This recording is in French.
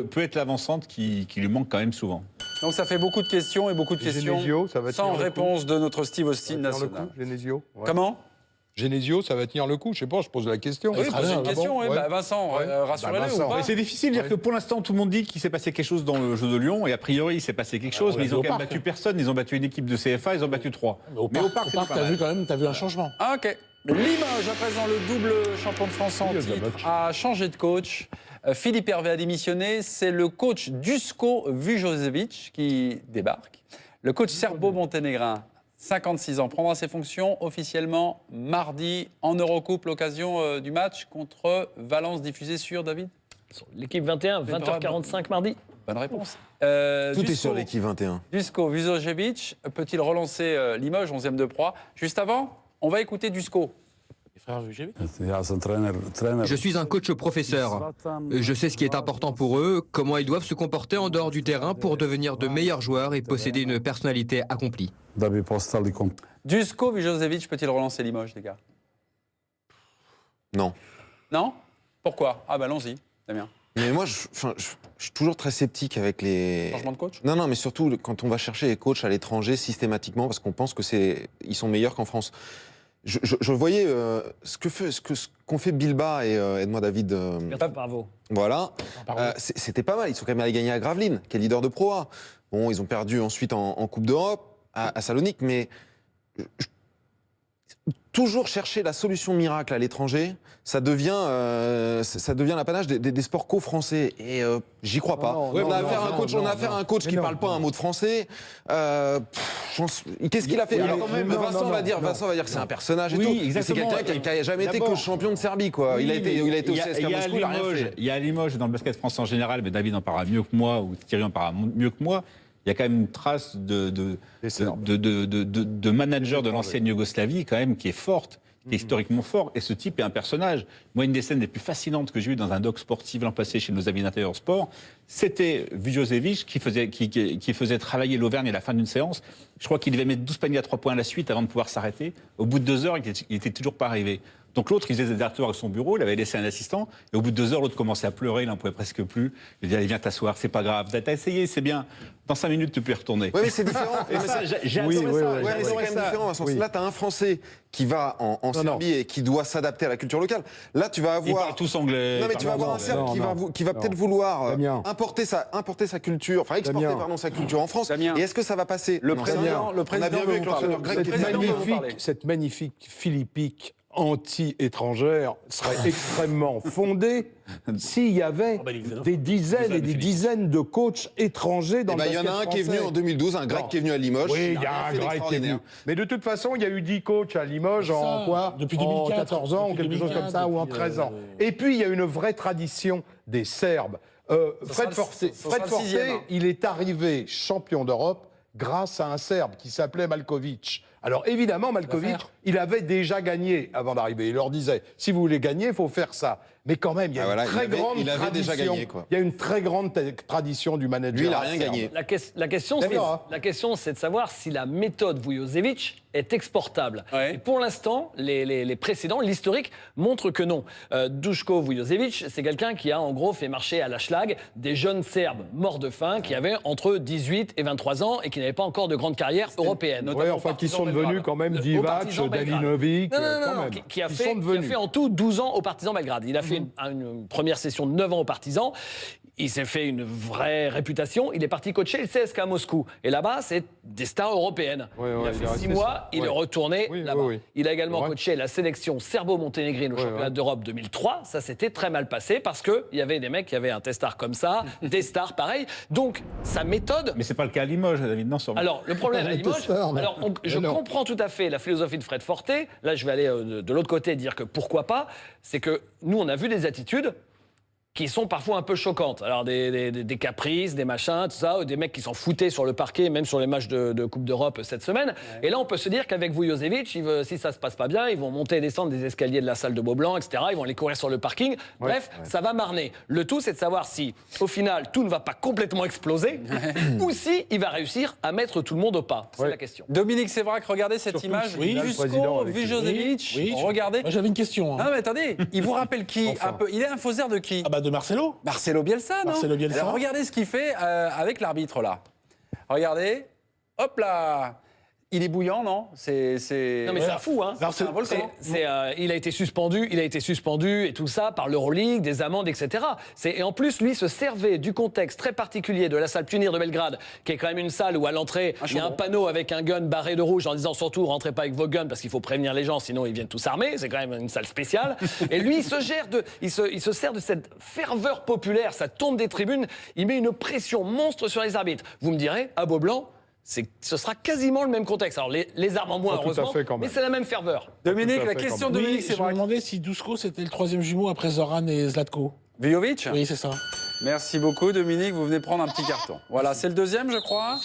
peut être l'avancante qui lui manque quand même souvent. Donc ça fait beaucoup de questions et beaucoup de questions Genesio, ça va sans tenir le réponse coup. de notre Steve Austin Ça va tenir le national. coup, Genesio. Ouais. Comment? Genesio, ça va tenir le coup. Je sais pas, je pose la question. Oui, posez une question, oui. Ouais. Bah, Vincent, Ouais. rassurez-le Bah, Vincent. ou pas? Mais c'est difficile de dire que pour l'instant, tout le monde dit qu'il s'est passé quelque chose dans le jeu de Lyon, et a priori, il s'est passé quelque chose, mais ils ont quand même battu personne. Ils ont battu une équipe de CFA, ils ont battu 3. Mais au parc, c'est pas t'as mal. vu quand même, t'as vu un changement. Ah, ok. Limoges, à présent, le double champion de France en Il y a de la titre, match. a changé de coach. Philippe Hervé a démissionné. C'est le coach Dusko Vujosevic qui débarque. Le coach serbo-monténégrin, 56 ans, prendra ses fonctions officiellement mardi en Eurocoupe, l'occasion du match contre Valence diffusé sur David. L'équipe 21, 20h45 mardi. Bonne réponse. Tout est Dusko- sur l'équipe 21. Dusko Vujosevic peut-il relancer Limoges, 11e de proie? Juste avant, on va écouter Dusko. Les frères Vujovic. Je suis un coach professeur. Je sais ce qui est important pour eux, comment ils doivent se comporter en dehors du terrain pour devenir de meilleurs joueurs et posséder une personnalité accomplie. Dusko Vujosevic peut-il relancer Limoges, les gars? Non. Non? Pourquoi? Ah bah allons-y, Damien. Mais moi, je suis toujours très sceptique avec les... Changement de coach? Non, mais surtout quand on va chercher les coachs à l'étranger systématiquement, parce qu'on pense ils sont meilleurs qu'en France. Je voyais ce qu'ont fait Bilbao et Edouard David. Bravo. Voilà. C'était pas mal. Ils sont quand même allés gagner à Gravelines, qui est leader de Pro A. Bon, ils ont perdu ensuite en Coupe d'Europe à Salonique, mais toujours chercher la solution miracle à l'étranger, ça devient l'apanage des sports co-français. Et j'y crois pas. On a affaire à un coach qui parle pas un mot de français. Qu'est-ce qu'il a fait? Alors, Vincent va dire que c'est un personnage et Oui, tout. Mais c'est exactement. quelqu'un qui a jamais été D'abord- coach champion de Serbie, quoi. Il a été au CSKA Moscou, il a rien fait. Il y a à Limoges, dans le basket français en général, mais David en parlera mieux que moi, ou Thierry en parlera mieux que moi. Il y a quand même une trace de manager de l'ancienne Yougoslavie, quand même, qui est forte, qui est historiquement fort. Et ce type est un personnage. Moi, une des scènes les plus fascinantes que j'ai eues dans un doc sportif l'an passé chez nos amis d'Intérieur Sport, c'était Vujosevic qui faisait travailler l'Auvergne à la fin d'une séance. Je crois qu'il devait mettre 12 paniers à 3 points à la suite avant de pouvoir s'arrêter. Au bout de 2 heures, il était toujours pas arrivé. Donc l'autre, il faisait des allers-retours avec son bureau, il avait laissé un assistant, et au bout de 2 heures, l'autre commençait à pleurer, il n'en pouvait presque plus. Il disait, allez, viens t'asseoir, c'est pas grave, t'as essayé, c'est bien. Dans 5 minutes, tu peux y retourner. Oui, mais c'est différent. Et ça, j'ai Oui, adoré oui, ça. oui, Ouais, mais c'est quand même différent, Vincent. Là, tu as un Français qui va en Serbie et qui doit s'adapter à la culture locale. Là, tu vas Ils avoir... parlent tous anglais. Non, mais tu vas avoir un Serbe qui va peut-être vouloir importer sa culture, enfin exporter sa culture en France. Damien. Et est-ce que ça va passer? Le Non, président, ça, le on président a bien veut vu vous avec l'entraîneur parler. grec Le qui président veut vous parler. Cette magnifique Philippique anti-étrangère serait extrêmement fondée s'il y avait des dizaines et des dizaines de coachs étrangers dans Eh le ben, il y basket en a un qui est venu français. en 2012, un grec Non. qui est venu à Limoges. Oui, il y rien a un fait grec qui est d'extraordinaire. venu. Mais de toute façon, il y a eu 10 coachs à Limoges en quoi? Depuis En 2004, 14 ans ou depuis quelque chose comme 2004, ça, ou en depuis, 13 ans. Et puis, il y a une vraie tradition des Serbes. Fred Forte, il est arrivé champion d'Europe grâce à un Serbe qui s'appelait Malkovic. Alors évidemment, Malkovic, il avait déjà gagné avant d'arriver. Il leur disait, si vous voulez gagner, il faut faire ça. Mais quand même, il y a une très grande il avait déjà tradition. gagné, quoi. Il y a une très grande tradition du manager. Lui, il n'a rien gagné. La question, c'est de savoir si la méthode Vujosevic est exportable. Ouais. Et pour l'instant, les précédents, l'historique, montre que non. Duško Vujosevic, c'est quelqu'un qui a en gros fait marcher à la schlag des jeunes Serbes morts de faim qui avaient entre 18 et 23 ans et qui n'avaient pas encore de grande carrière européenne. Ouais, enfin, qui sont devenus quand même Divac, Dalinovic. Non, qui a fait en tout 12 ans au Partizan Belgrade. Il a fait une première session de 9 ans au Partizan. Il s'est fait une vraie réputation. Il est parti coacher le CSKA Moscou. Et là-bas, c'est des stars européennes. il a fait 6 mois, il est retourné là-bas. Il a également coaché la sélection serbo-monténégrine au championnat d'Europe 2003. Ça s'était très mal passé parce qu'il y avait des mecs qui avaient un testard comme ça, des stars pareil. Donc, sa méthode... Mais c'est pas le cas à Limoges, David, non, sûrement. Alors, le problème à Limoges, je comprends tout à fait la philosophie de Fred Forte. Là, je vais aller de l'autre côté et dire que pourquoi pas. C'est que nous, on a vu des attitudes qui sont parfois un peu choquantes. Alors des caprices, des machins, tout ça, ou des mecs qui s'en foutaient sur le parquet, même sur les matchs de Coupe d'Europe cette semaine. Ouais. Et là, on peut se dire qu'avec Vujosevic, si ça se passe pas bien, ils vont monter et descendre des escaliers de la salle de Beaublanc, etc. Ils vont aller courir sur le parking. Bref, ça va marner. Le tout, c'est de savoir si, au final, tout ne va pas complètement exploser, ou si il va réussir à mettre tout le monde au pas. C'est la question. Dominique Sévrac, regardez cette image. Duško Vujosevic, regardez. Moi, j'avais une question. Non, mais attendez, il vous rappelle qui un peu? Il est un faux air de qui? Ah bah de Marcelo. Marcelo Bielsa, non? Marcelo Bielsa. Alors regardez ce qu'il fait avec l'arbitre là. Regardez, hop là. Il est bouillant, non? Non, mais c'est un fou, hein. C'est un volcan. Il a été suspendu et tout ça par l'Euroleague, des amendes, etc. Et en plus, lui se servait du contexte très particulier de la salle Punir de Belgrade, qui est quand même une salle où à l'entrée, il y a un panneau avec un gun barré de rouge en disant surtout rentrez pas avec vos guns parce qu'il faut prévenir les gens, sinon ils viennent tous armés. C'est quand même une salle spéciale. Et lui, il se sert de cette ferveur populaire, ça tombe des tribunes, il met une pression monstre sur les arbitres. Vous me direz, à Beaublanc, ce sera quasiment le même contexte. Alors, les armes en moins, heureusement, mais c'est la même ferveur. Dominique, la question de Dominique, c'est Je me vrai. demandais si Dusko, c'était le troisième jumeau après Zoran et Zlatko. Vujovic? Oui, c'est ça. Merci beaucoup, Dominique. Vous venez prendre un petit carton. Voilà, c'est le deuxième, je crois.